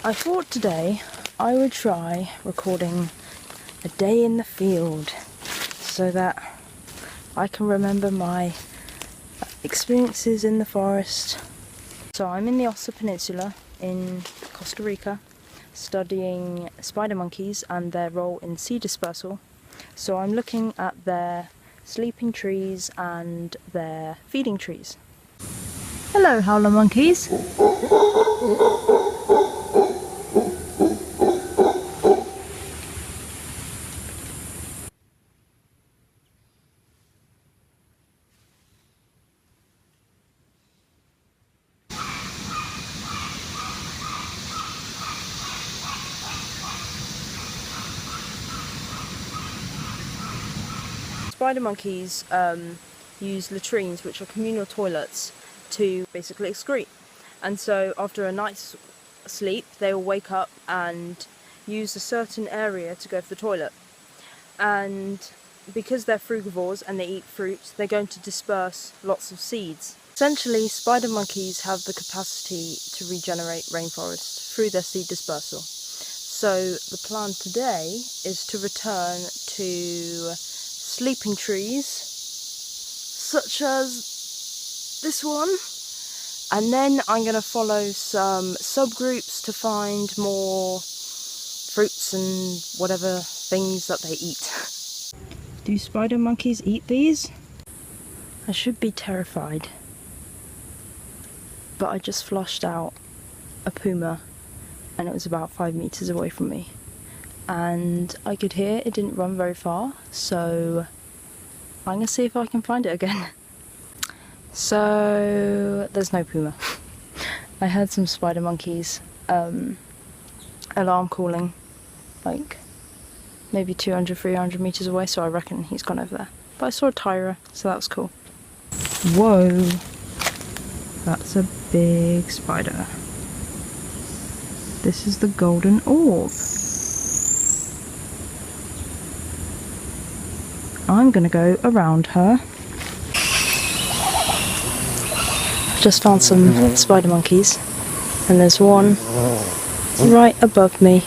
I thought today I would try recording a day in the field so that I can remember my experiences in the forest. So I'm in the Costa Peninsula in Costa Rica studying spider monkeys and their role in seed dispersal. So I'm looking at their sleeping trees and their feeding trees. Hello, howler monkeys. Spider monkeys use latrines, which are communal toilets, to basically excrete. And so after a night's sleep, they will wake up and use a certain area to go to the toilet. And because they're frugivores and they eat fruit, they're going to disperse lots of seeds. Essentially, spider monkeys have the capacity to regenerate rainforest through their seed dispersal. So the plan today is to return to sleeping trees, such as this one, and then I'm going to follow some subgroups to find more fruits and whatever things that they eat. Do spider monkeys eat these? I should be terrified, but I just flushed out a puma and it was about 5 meters away from me. And I could hear it didn't run very far, so I'm gonna see if I can find it again. So there's no puma. I heard some spider monkeys alarm calling, like maybe 200-300 meters away, so I reckon he's gone over there. But I saw a tyra, so that was cool. Whoa, that's a big spider. This is the golden orb. I'm gonna go around her. Just found some spider monkeys, and there's one right above me.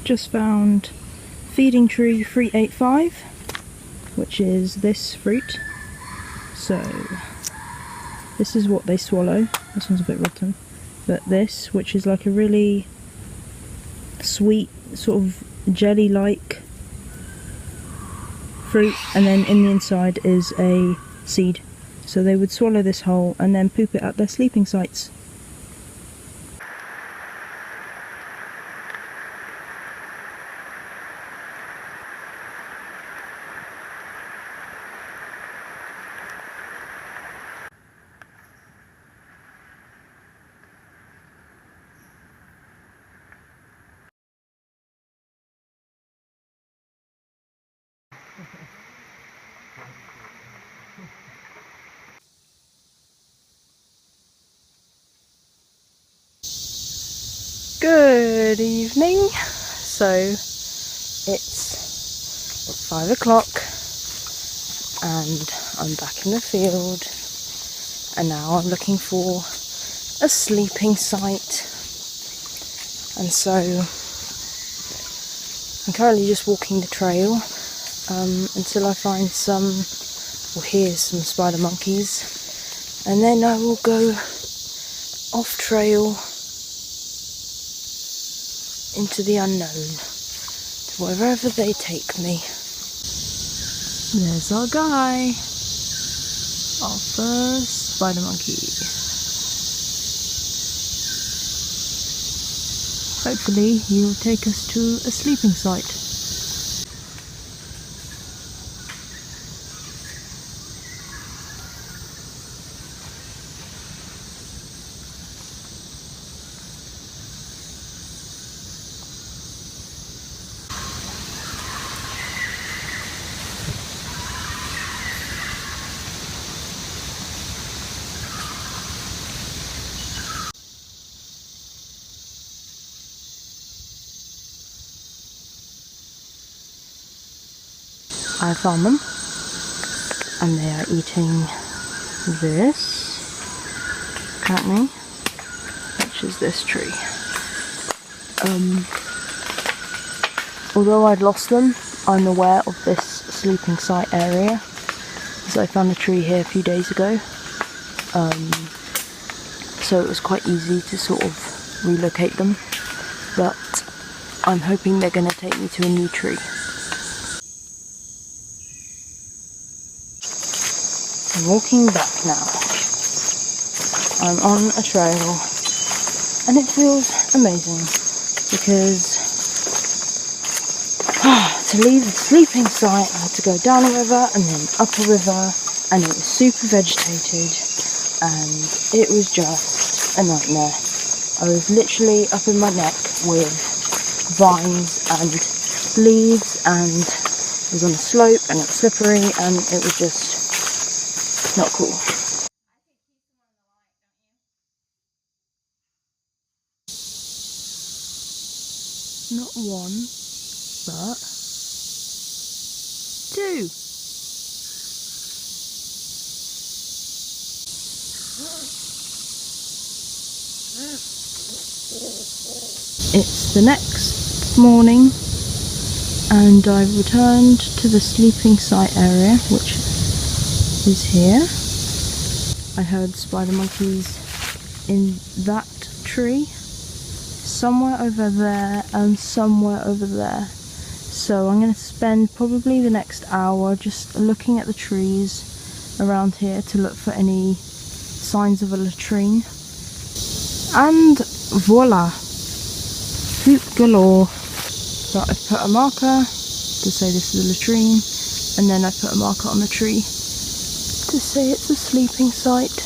Just found feeding tree 385, which is this fruit. So this is what they swallow. This one's a bit rotten, but this, which is like a really sweet sort of jelly-like fruit, and then in the inside is a seed. So they would swallow this whole and then poop it at their sleeping sites. Good evening. So it's 5 o'clock and I'm back in the field, and now I'm looking for a sleeping site. And so I'm currently just walking the trail until I find some or hear some spider monkeys, and then I will go off trail into the unknown, to wherever they take me. There's our guy, our first spider monkey. Hopefully he'll take us to a sleeping site. I found them, and they are eating this, apparently, which is this tree. Although I'd lost them, I'm aware of this sleeping site area, because I found a tree here a few days ago. So it was quite easy to sort of relocate them, but I'm hoping they're going to take me to a new tree. I'm walking back now. I'm on a trail, and it feels amazing, because to leave the sleeping site I had to go down a river and then up a river, and it was super vegetated, and it was just a nightmare. I was literally up in my neck with vines and leaves, and it was on a slope and it was slippery, and it was just not cool. Not one, but two. It's the next morning, and I've returned to the sleeping site area, which is here. I heard spider monkeys in that tree, somewhere over there and somewhere over there. So I'm going to spend probably the next hour just looking at the trees around here to look for any signs of a latrine. And voila! Poop galore. So I've put a marker to say this is a latrine, and then I put a marker on the tree to say it's a sleeping site.